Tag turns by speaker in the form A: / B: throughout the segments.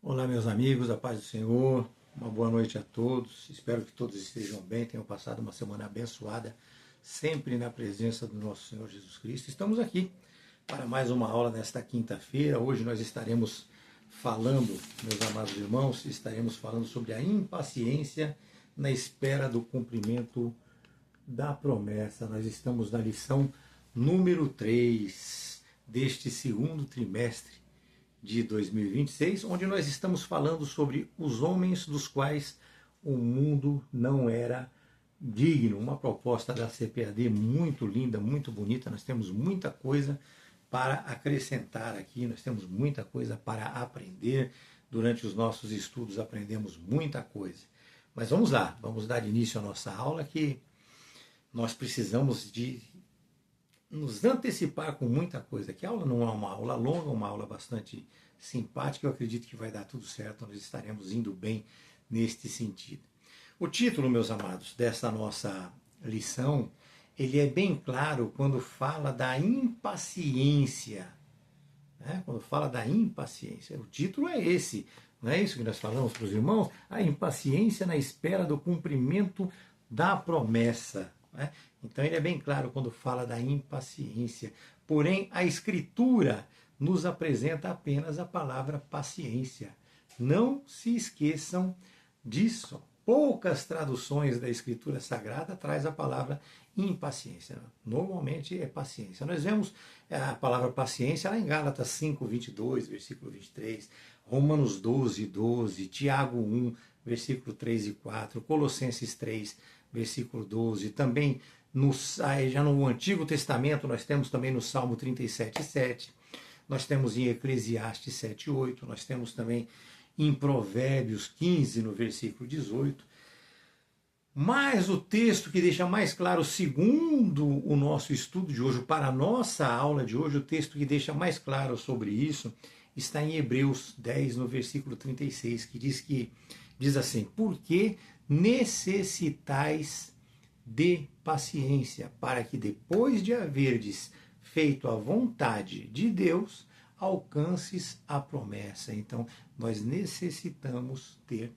A: Olá, meus amigos, a paz do Senhor, uma boa noite a todos. Espero que todos estejam bem, tenham passado uma semana abençoada, sempre na presença do nosso Senhor Jesus Cristo. Estamos aqui para mais uma aula nesta quinta-feira. Hoje nós estaremos falando, meus amados irmãos, estaremos falando sobre a impaciência na espera do cumprimento da promessa. Nós estamos na lição número 3 deste segundo trimestre de 2026, onde nós estamos falando sobre os homens dos quais o mundo não era digno. Uma proposta da CPAD muito linda, muito bonita. Nós temos muita coisa para acrescentar aqui, nós temos muita coisa para aprender. Durante os nossos estudos aprendemos muita coisa. Mas vamos lá, vamos dar início à nossa aula, que nós precisamos de nos antecipar com muita coisa. Que a aula não é uma aula longa, uma aula bastante simpática. Eu acredito que vai dar tudo certo, nós estaremos indo bem neste sentido. O título, meus amados, dessa nossa lição, ele é bem claro quando fala da impaciência. Né? Quando fala da impaciência, o título é esse. Não é isso que nós falamos para os irmãos? A impaciência na espera do cumprimento da promessa. Né? Então ele é bem claro quando fala da impaciência. Porém, a Escritura nos apresenta apenas a palavra paciência. Não se esqueçam disso. Poucas traduções da Escritura Sagrada traz a palavra impaciência. Normalmente é paciência. Nós vemos a palavra paciência lá em Gálatas 5, 22, versículo 23, Romanos 12, 12, Tiago 1, versículo 3 e 4, Colossenses 3, versículo 12, também já no Antigo Testamento nós temos também no Salmo 37, 7, nós temos em Eclesiastes 7, 8, nós temos também em Provérbios 15, no versículo 18. Mas o texto que deixa mais claro, segundo o nosso estudo de hoje, para a nossa aula de hoje, o texto que deixa mais claro sobre isso está em Hebreus 10, no versículo 36, que diz assim: porque necessitais de paciência, para que depois de haverdes feito a vontade de Deus, alcances a promessa. Então, nós necessitamos ter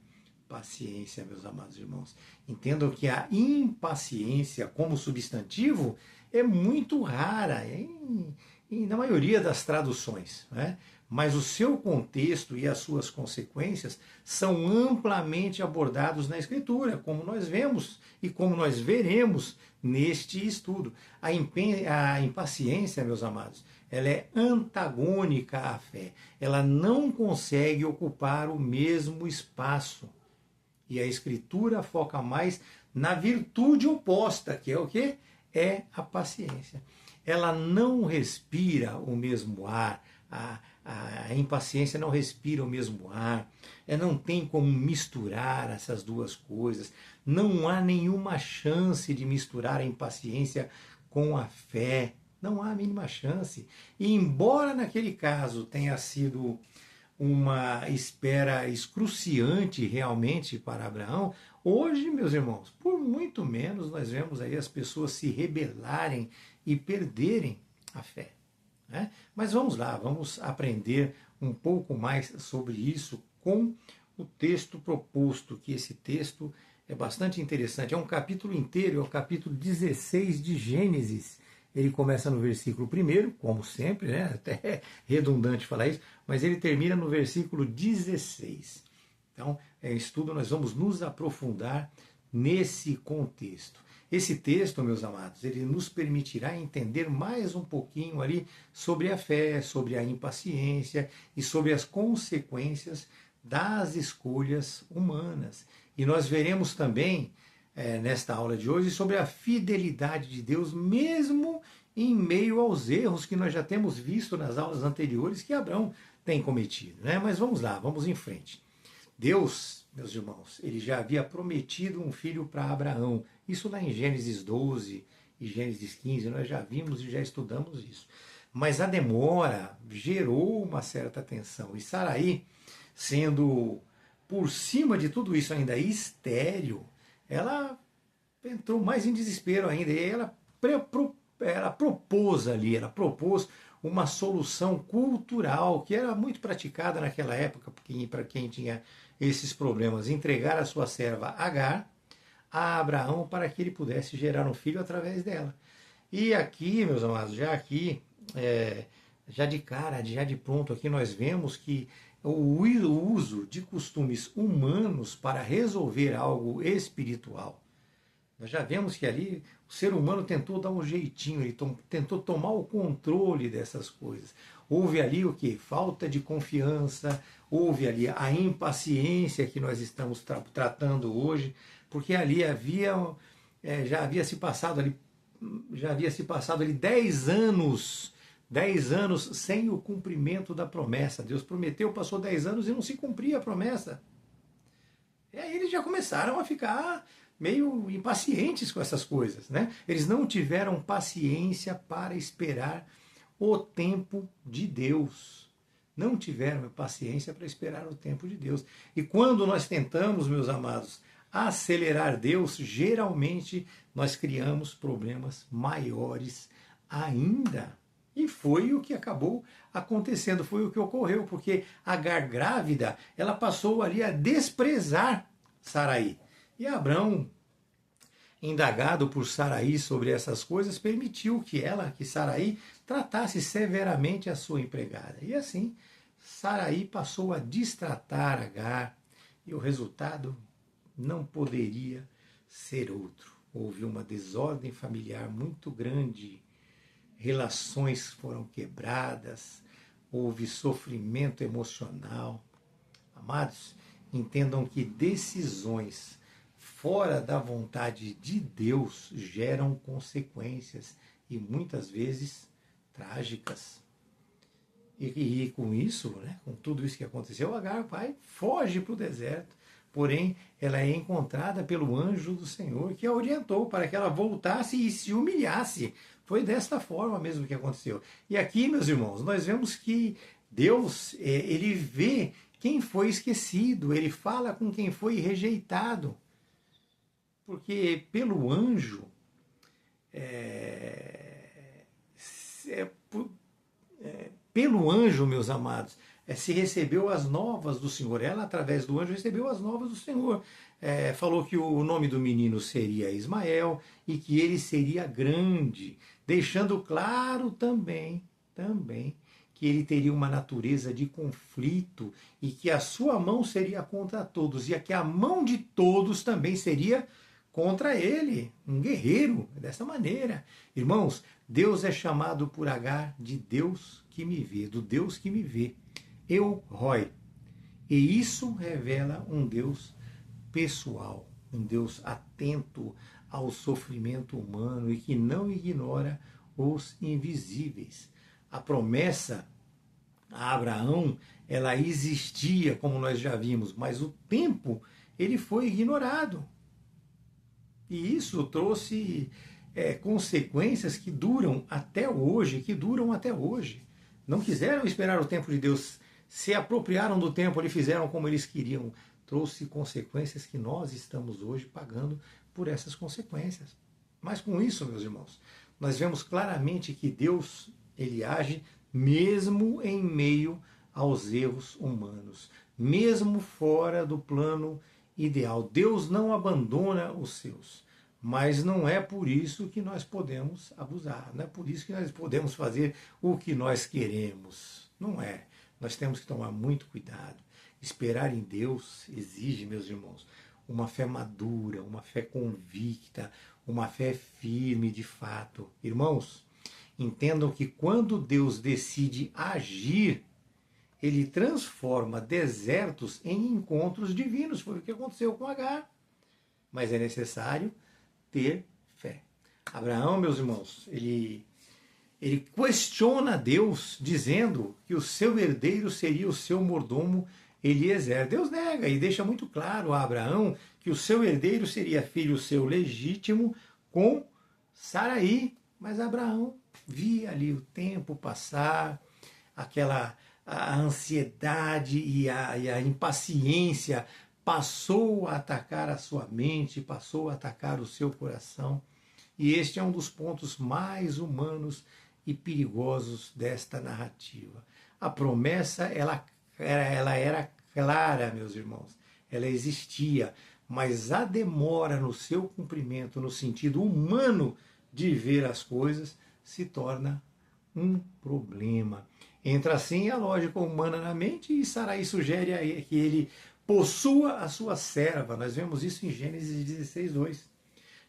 A: paciência, meus amados irmãos. Entendam que a impaciência como substantivo é muito rara na maioria das traduções, né? Mas o seu contexto e as suas consequências são amplamente abordados na Escritura, como nós vemos e como nós veremos neste estudo. A impaciência, meus amados, ela é antagônica à fé. Ela não consegue ocupar o mesmo espaço. E a Escritura foca mais na virtude oposta, que é o quê? É a paciência. Ela não respira o mesmo ar, a impaciência não respira o mesmo ar, não tem como misturar essas duas coisas, não há nenhuma chance de misturar a impaciência com a fé, não há a mínima chance. E embora naquele caso tenha sido uma espera excruciante realmente para Abraão, hoje, meus irmãos, por muito menos nós vemos aí as pessoas se rebelarem e perderem a fé. Né? Mas vamos lá, vamos aprender um pouco mais sobre isso com o texto proposto, que esse texto é bastante interessante. É um capítulo inteiro, é o capítulo 16 de Gênesis. Ele começa no versículo 1, como sempre, né? Até é redundante falar isso, mas ele termina no versículo 16. Então, estudo, nós vamos nos aprofundar nesse contexto. Esse texto, meus amados, ele nos permitirá entender mais um pouquinho ali sobre a fé, sobre a impaciência e sobre as consequências das escolhas humanas. E nós veremos também, nesta aula de hoje, sobre a fidelidade de Deus, mesmo em meio aos erros que nós já temos visto nas aulas anteriores que Abraão tem cometido. Né? Mas vamos lá, vamos em frente. Deus, meus irmãos, ele já havia prometido um filho para Abraão. Isso lá em Gênesis 12 e Gênesis 15, nós já vimos e já estudamos isso. Mas a demora gerou uma certa tensão. E Sarai, sendo por cima de tudo isso ainda estéril, ela entrou mais em desespero ainda. E ela propôs uma solução cultural que era muito praticada naquela época, para quem tinha esses problemas, entregar a sua serva Agar a Abraão para que ele pudesse gerar um filho através dela. E aqui, meus amados, já de cara, já de pronto, aqui nós vemos que o uso de costumes humanos para resolver algo espiritual. Nós já vemos que ali o ser humano tentou dar um jeitinho, ele tentou tomar o controle dessas coisas. Houve ali o que? Falta de confiança, houve ali a impaciência que nós estamos tratando hoje, porque ali já havia se passado ali 10 anos, 10 anos sem o cumprimento da promessa. Deus prometeu, passou 10 anos e não se cumpria a promessa. E aí eles já começaram a ficar meio impacientes com essas coisas, né? Eles não tiveram paciência para esperar o tempo de Deus. Não tiveram paciência para esperar o tempo de Deus. E quando nós tentamos, meus amados, acelerar Deus, geralmente nós criamos problemas maiores ainda. E foi o que acabou acontecendo, foi o que ocorreu, porque Agar grávida, ela passou ali a desprezar Saraí. E Abrão, indagado por Saraí sobre essas coisas, permitiu que Saraí tratasse severamente a sua empregada. E assim, Saraí passou a destratar Agar, e o resultado não poderia ser outro. Houve uma desordem familiar muito grande, relações foram quebradas, houve sofrimento emocional. Amados, entendam que decisões fora da vontade de Deus geram consequências e muitas vezes trágicas. E com isso, né, com tudo isso que aconteceu, Agar foge para o deserto. Porém, ela é encontrada pelo anjo do Senhor, que a orientou para que ela voltasse e se humilhasse. Foi desta forma mesmo que aconteceu. E aqui, meus irmãos, nós vemos que Deus, ele vê quem foi esquecido, ele fala com quem foi rejeitado. Porque pelo anjo, pelo anjo, meus amados, se recebeu as novas do Senhor. Ela, através do anjo, recebeu as novas do Senhor. Falou que o nome do menino seria Ismael e que ele seria grande, deixando claro também que ele teria uma natureza de conflito e que a sua mão seria contra todos e que a mão de todos também seria contra ele, um guerreiro, dessa maneira. Irmãos, Deus é chamado por Agar de Deus que me vê, do Deus que me vê. Eu, Roy. E isso revela um Deus pessoal, um Deus atento ao sofrimento humano e que não ignora os invisíveis. A promessa a Abraão, ela existia, como nós já vimos, mas o tempo ele foi ignorado. E isso trouxe consequências que duram até hoje, Não quiseram esperar o tempo de Deus, se apropriaram do tempo, eles fizeram como eles queriam. Trouxe consequências que nós estamos hoje pagando por essas consequências. Mas com isso, meus irmãos, nós vemos claramente que Deus, ele age mesmo em meio aos erros humanos, mesmo fora do plano ideal. Deus não abandona os seus, mas não é por isso que nós podemos abusar, não é por isso que nós podemos fazer o que nós queremos. Não é. Nós temos que tomar muito cuidado. Esperar em Deus exige, meus irmãos, uma fé madura, uma fé convicta, uma fé firme de fato. Irmãos, entendam que quando Deus decide agir, ele transforma desertos em encontros divinos. Foi o que aconteceu com Agar. Mas é necessário ter fé. Abraão, meus irmãos, ele questiona Deus, dizendo que o seu herdeiro seria o seu mordomo Eliezer. Deus nega e deixa muito claro a Abraão que o seu herdeiro seria filho seu legítimo com Saraí. Mas Abraão via ali o tempo passar, a ansiedade e a impaciência passou a atacar a sua mente, passou a atacar o seu coração. E este é um dos pontos mais humanos e perigosos desta narrativa. A promessa, ela era clara, meus irmãos, ela existia, mas a demora no seu cumprimento, no sentido humano de ver as coisas, se torna um problema. Entra assim a lógica humana na mente e Sarai sugere que ele possua a sua serva. Nós vemos isso em Gênesis 16, 2.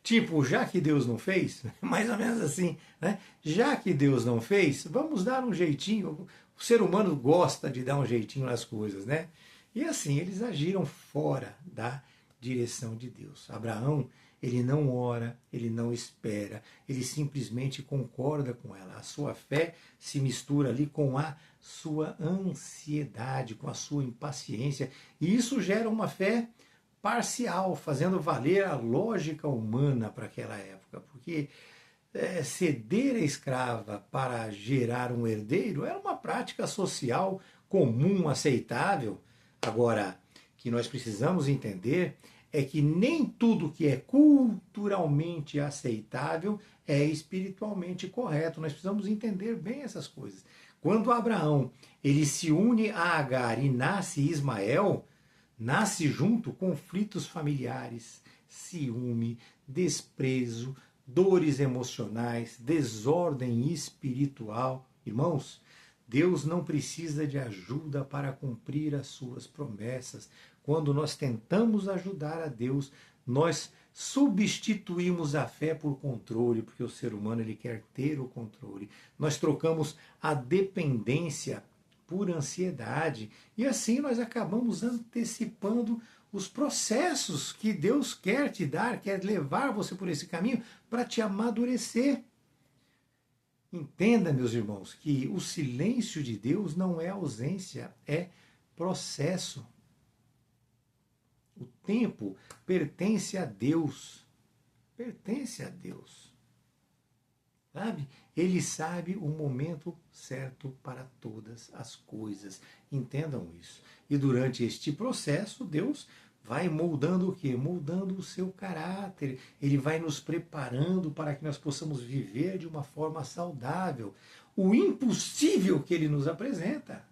A: Tipo, já que Deus não fez, mais ou menos assim, né? Já que Deus não fez, vamos dar um jeitinho. O ser humano gosta de dar um jeitinho nas coisas, né? E assim, eles agiram fora da direção de Deus. Abraão, ele não ora, ele não espera, ele simplesmente concorda com ela. A sua fé se mistura ali com a sua ansiedade, com a sua impaciência, e isso gera uma fé parcial, fazendo valer a lógica humana para aquela época, porque ceder a escrava para gerar um herdeiro era uma prática social comum, aceitável. Agora, que nós precisamos entender é que nem tudo que é culturalmente aceitável é espiritualmente correto. Nós precisamos entender bem essas coisas. Quando Abraão ele se une a Agar e nasce Ismael, nasce junto conflitos familiares, ciúme, desprezo, dores emocionais, desordem espiritual. Irmãos, Deus não precisa de ajuda para cumprir as suas promessas. Quando nós tentamos ajudar a Deus, nós substituímos a fé por controle, porque o ser humano ele quer ter o controle. Nós trocamos a dependência por ansiedade. E assim nós acabamos antecipando os processos que Deus quer te dar, quer levar você por esse caminho para te amadurecer. Entenda, meus irmãos, que o silêncio de Deus não é ausência, é processo. O tempo pertence a Deus. Pertence a Deus. Sabe? Ele sabe o momento certo para todas as coisas. Entendam isso. E durante este processo, Deus vai moldando o quê? Moldando o seu caráter. Ele vai nos preparando para que nós possamos viver de uma forma saudável. O impossível que ele nos apresenta.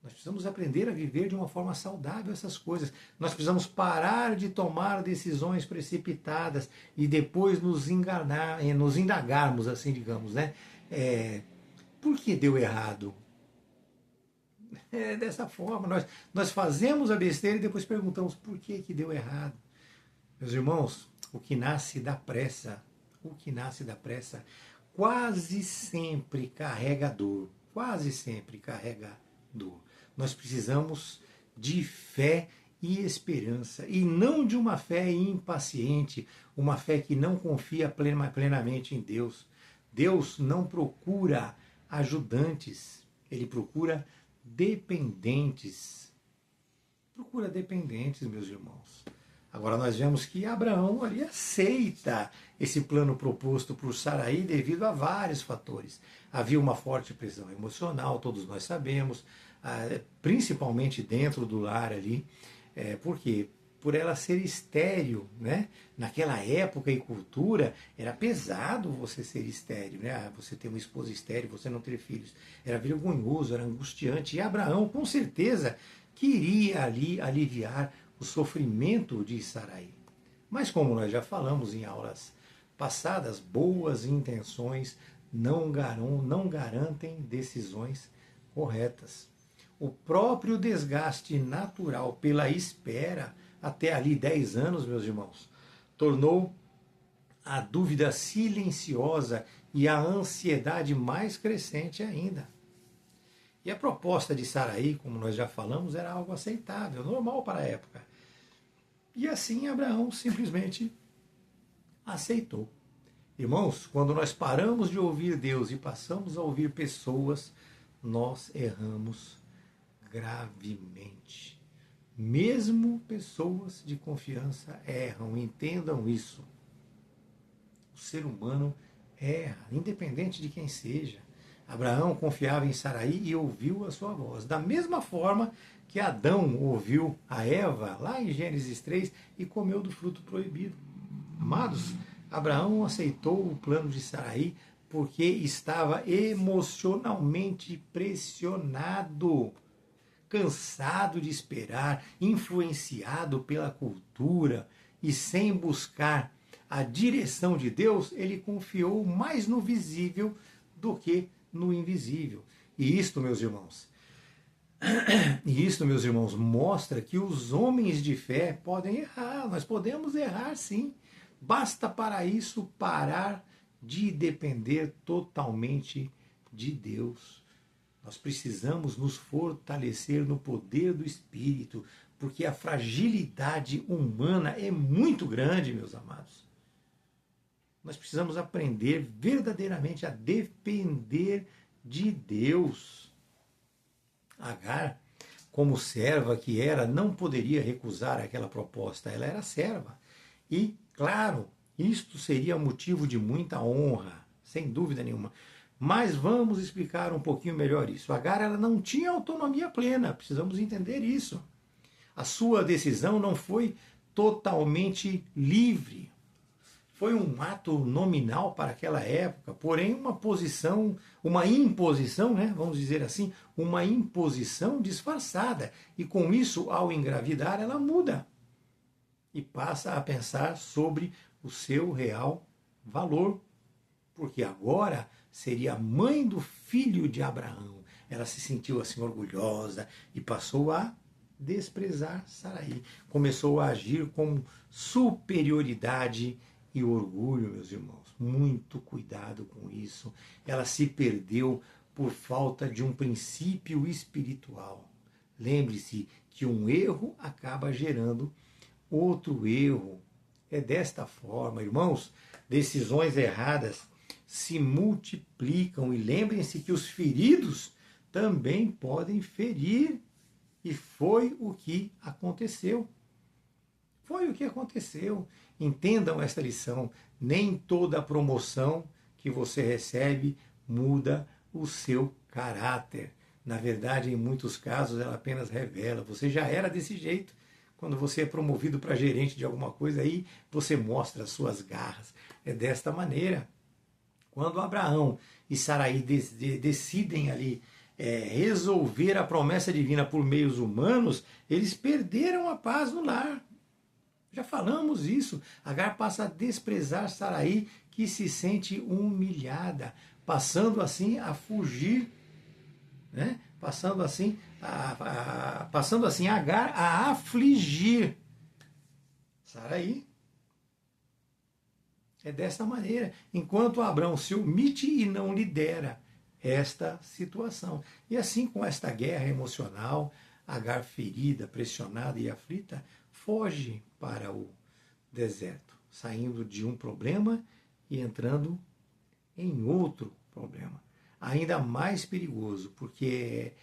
A: Nós precisamos aprender a viver de uma forma saudável essas coisas. Nós precisamos parar de tomar decisões precipitadas e depois nos enganar, nos indagarmos, assim, digamos, né? Por que deu errado? Dessa forma, nós fazemos a besteira e depois perguntamos por que deu errado. Meus irmãos, o que nasce da pressa quase sempre carrega dor. Quase sempre carrega dor. Nós precisamos de fé e esperança, e não de uma fé impaciente, uma fé que não confia plenamente em Deus. Deus não procura ajudantes, ele procura dependentes. Procura dependentes, meus irmãos. Agora nós vemos que Abraão ali aceita esse plano proposto por Sarai devido a vários fatores. Havia uma forte pressão emocional, todos nós sabemos, principalmente dentro do lar ali. Por quê? Por ela ser estéril, né? Naquela época e cultura, era pesado você ser estéril, né? Você ter uma esposa estéril, você não ter filhos. Era vergonhoso, era angustiante. E Abraão, com certeza, queria ali aliviar o sofrimento de Sarai. Mas como nós já falamos em aulas passadas, boas intenções não garantem decisões corretas. O próprio desgaste natural pela espera, até ali 10 anos, meus irmãos, tornou a dúvida silenciosa e a ansiedade mais crescente ainda. E a proposta de Sarai, como nós já falamos, era algo aceitável, normal para a época. E assim Abraão simplesmente aceitou. Irmãos, quando nós paramos de ouvir Deus e passamos a ouvir pessoas, nós erramos gravemente. Mesmo pessoas de confiança erram, entendam isso. O ser humano erra, independente de quem seja. Abraão confiava em Sarai e ouviu a sua voz. Da mesma forma que Adão ouviu a Eva, lá em Gênesis 3, e comeu do fruto proibido. Amados, Abraão aceitou o plano de Sarai porque estava emocionalmente pressionado, cansado de esperar, influenciado pela cultura e sem buscar a direção de Deus, ele confiou mais no visível do que no invisível. E isto, meus irmãos, mostra que os homens de fé podem errar. Nós podemos errar, sim. Basta para isso parar de depender totalmente de Deus. Nós precisamos nos fortalecer no poder do Espírito, porque a fragilidade humana é muito grande, meus amados. Nós precisamos aprender verdadeiramente a depender de Deus. Agar, como serva que era, não poderia recusar aquela proposta. Ela era serva. E, claro, isto seria motivo de muita honra, sem dúvida nenhuma. Mas vamos explicar um pouquinho melhor isso. Agar, ela não tinha autonomia plena, precisamos entender isso. A sua decisão não foi totalmente livre. Foi um ato nominal para aquela época, porém uma imposição, né, vamos dizer assim, uma imposição disfarçada. E com isso, ao engravidar, ela muda e passa a pensar sobre o seu real valor, porque agora seria mãe do filho de Abraão. Ela se sentiu assim orgulhosa e passou a desprezar Sarai. Começou a agir com superioridade e orgulho, meus irmãos. Muito cuidado com isso. Ela se perdeu por falta de um princípio espiritual. Lembre-se que um erro acaba gerando outro erro. É desta forma, irmãos, decisões erradas se multiplicam e lembrem-se que os feridos também podem ferir. E foi o que aconteceu. Foi o que aconteceu. Entendam esta lição. Nem toda promoção que você recebe muda o seu caráter. Na verdade, em muitos casos, ela apenas revela. Você já era desse jeito. Quando você é promovido para gerente de alguma coisa, aí você mostra as suas garras. É desta maneira. Quando Abraão e Sarai decidem ali resolver a promessa divina por meios humanos, eles perderam a paz no lar. Já falamos isso. Agar passa a desprezar Sarai, que se sente humilhada, passando assim a fugir, né? Passando assim Agar a afligir Sarai. É dessa maneira. Enquanto Abraão se omite e não lidera esta situação. E assim, com esta guerra emocional, Agar, ferida, pressionada e aflita, foge para o deserto, saindo de um problema e entrando em outro problema. Ainda mais perigoso, porque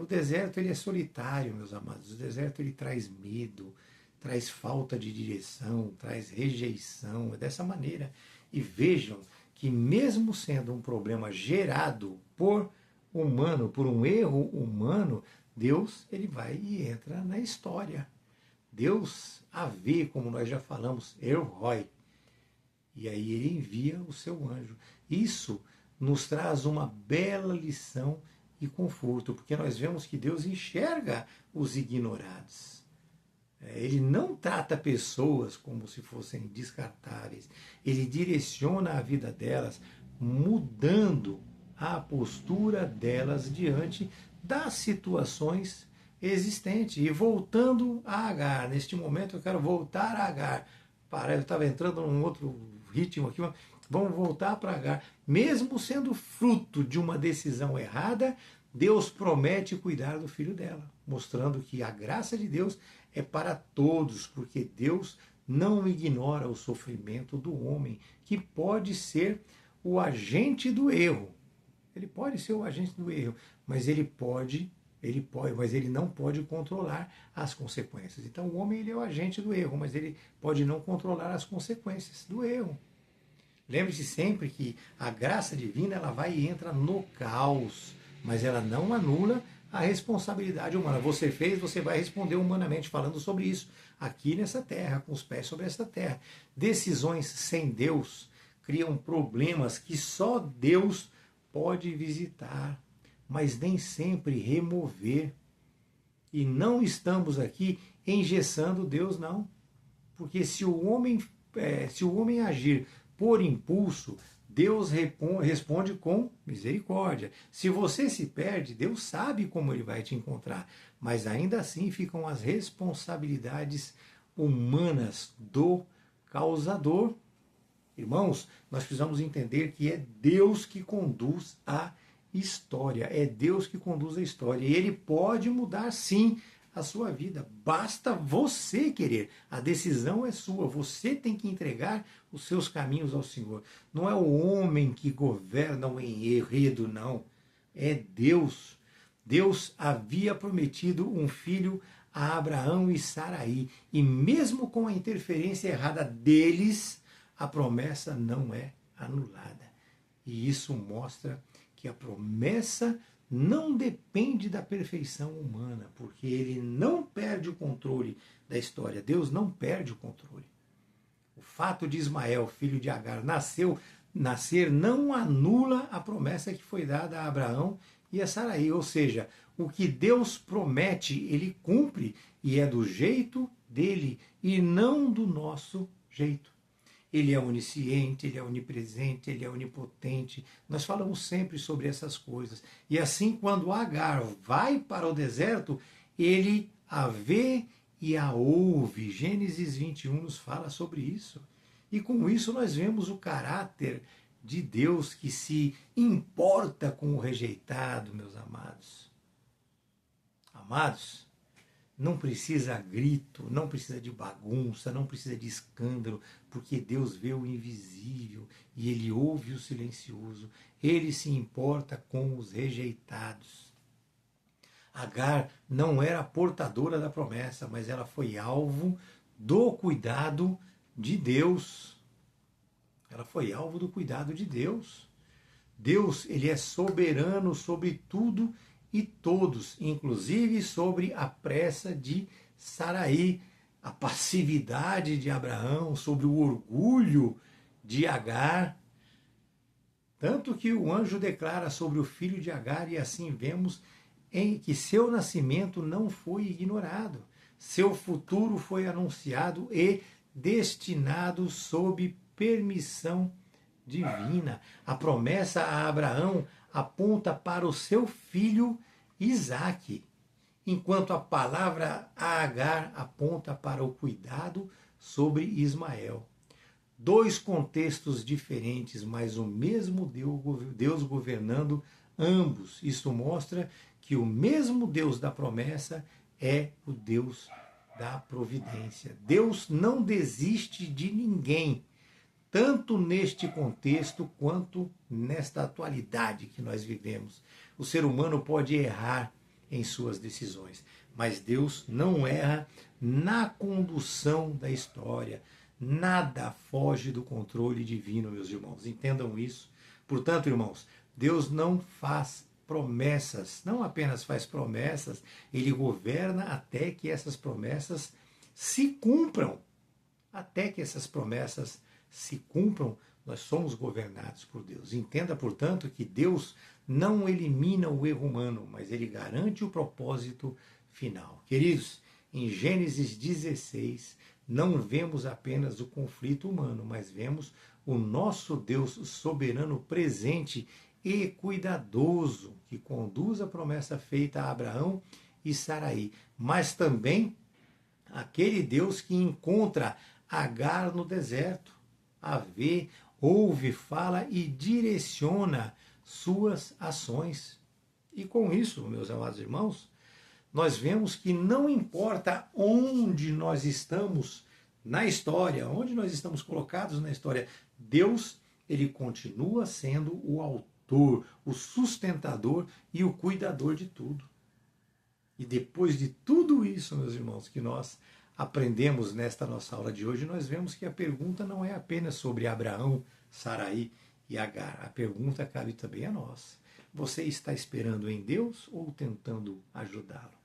A: o deserto ele é solitário, meus amados. O deserto ele traz medo, traz falta de direção, traz rejeição. É dessa maneira. E vejam que mesmo sendo um problema gerado por um erro humano, Deus ele vai e entra na história. Deus a vê, como nós já falamos, El Roi. E aí ele envia o seu anjo. Isso nos traz uma bela lição e conforto, porque nós vemos que Deus enxerga os ignorados. Ele não trata pessoas como se fossem descartáveis. Ele direciona a vida delas, mudando a postura delas diante das situações existentes. E voltando a Agar, neste momento eu quero voltar a Agar. Eu estava entrando num outro ritmo aqui, mas vamos voltar para Agar. Mesmo sendo fruto de uma decisão errada, Deus promete cuidar do filho dela, mostrando que a graça de Deus é para todos, porque Deus não ignora o sofrimento do homem, que pode ser o agente do erro. Ele pode ser o agente do erro, mas ele não pode controlar as consequências. Então o homem ele é o agente do erro, mas ele pode não controlar as consequências do erro. Lembre-se sempre que a graça divina ela vai e entra no caos, mas ela não anula a responsabilidade humana. Você fez, você vai responder humanamente, falando sobre isso aqui nessa terra, com os pés sobre esta terra. Decisões sem Deus criam problemas que só Deus pode visitar, mas nem sempre remover. E não estamos aqui engessando Deus, não. Porque se o homem agir por impulso, Deus responde com misericórdia. Se você se perde, Deus sabe como ele vai te encontrar. Mas ainda assim ficam as responsabilidades humanas do causador. Irmãos, nós precisamos entender que é Deus que conduz a história. É Deus que conduz a história. E ele pode mudar, sim, a sua vida. Basta você querer. A decisão é sua. Você tem que entregar os seus caminhos ao Senhor. Não é o homem que governa o enredo, não. É Deus. Deus havia prometido um filho a Abraão e Saraí. E mesmo com a interferência errada deles, a promessa não é anulada. E isso mostra que a promessa não depende da perfeição humana, porque ele não perde o controle da história. Deus não perde o controle. O fato de Ismael, filho de Agar, nascer não anula a promessa que foi dada a Abraão e a Saraí. Ou seja, o que Deus promete, ele cumpre, e é do jeito dele e não do nosso jeito. Ele é onisciente, ele é onipresente, ele é onipotente. Nós falamos sempre sobre essas coisas. E assim, quando Agar vai para o deserto, ele a vê e a ouve. Gênesis 21 nos fala sobre isso. E com isso nós vemos o caráter de Deus que se importa com o rejeitado, meus amados. Amados, não precisa grito, não precisa de bagunça, não precisa de escândalo, porque Deus vê o invisível e Ele ouve o silencioso. Ele se importa com os rejeitados. Agar não era portadora da promessa, mas ela foi alvo do cuidado de Deus. Ela foi alvo do cuidado de Deus. Deus, ele é soberano sobre tudo e todos, inclusive sobre a pressa de Saraí, a passividade de Abraão, sobre o orgulho de Agar. Tanto que o anjo declara sobre o filho de Agar, e assim vemos em que seu nascimento não foi ignorado. Seu futuro foi anunciado e destinado sob permissão divina. A promessa a Abraão aponta para o seu filho Isaque, enquanto a palavra a Agar aponta para o cuidado sobre Ismael. Dois contextos diferentes, mas o mesmo Deus governando ambos. Isso mostra que o mesmo Deus da promessa é o Deus da providência. Deus não desiste de ninguém, tanto neste contexto quanto nesta atualidade que nós vivemos. O ser humano pode errar em suas decisões, mas Deus não erra na condução da história. Nada foge do controle divino, meus irmãos. Entendam isso. Portanto, irmãos, Deus não faz promessas, não apenas faz promessas, ele governa até que essas promessas se cumpram. Até que essas promessas se cumpram, nós somos governados por Deus. Entenda, portanto, que Deus não elimina o erro humano, mas ele garante o propósito final. Queridos, em Gênesis 16, não vemos apenas o conflito humano, mas vemos o nosso Deus soberano presente e cuidadoso, que conduz a promessa feita a Abraão e Saraí, mas também aquele Deus que encontra Agar no deserto, a vê, ouve, fala e direciona suas ações. E com isso, meus amados irmãos, nós vemos que não importa onde nós estamos na história, onde nós estamos colocados na história, Deus, ele continua sendo o autor, o sustentador e o cuidador de tudo. E depois de tudo isso, meus irmãos, que nós aprendemos nesta nossa aula de hoje, nós vemos que a pergunta não é apenas sobre Abraão, Saraí e Agar. A pergunta cabe também a nós. Você está esperando em Deus ou tentando ajudá-lo?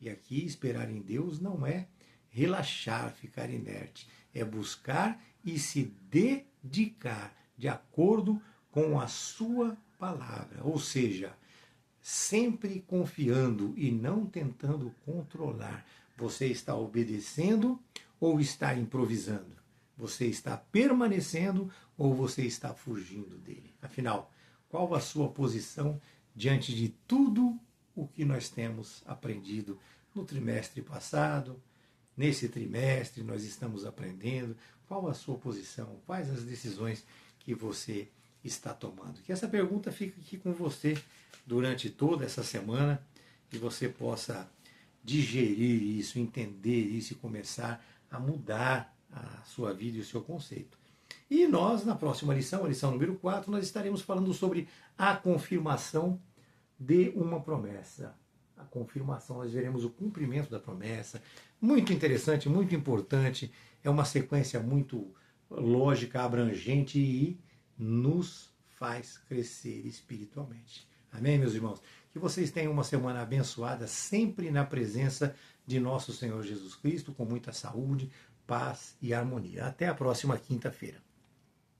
A: E aqui, esperar em Deus não é relaxar, ficar inerte. É buscar e se dedicar de acordo com a sua palavra. Ou seja, sempre confiando e não tentando controlar. Você está obedecendo ou está improvisando? Você está permanecendo ou você está fugindo dele? Afinal, qual a sua posição diante de tudo o que nós temos aprendido no trimestre passado? Nesse trimestre nós estamos aprendendo. Qual a sua posição? Quais as decisões que você está tomando? Que essa pergunta fique aqui com você durante toda essa semana e você possa digerir isso, entender isso e começar a mudar a sua vida e o seu conceito. E nós, na próxima lição, a lição número 4, nós estaremos falando sobre a confirmação de uma promessa. A confirmação, nós veremos o cumprimento da promessa. Muito interessante, muito importante. É uma sequência muito lógica, abrangente e nos faz crescer espiritualmente. Amém, meus irmãos? Que vocês tenham uma semana abençoada, sempre na presença de nosso Senhor Jesus Cristo, com muita saúde, paz e harmonia. Até a próxima quinta-feira.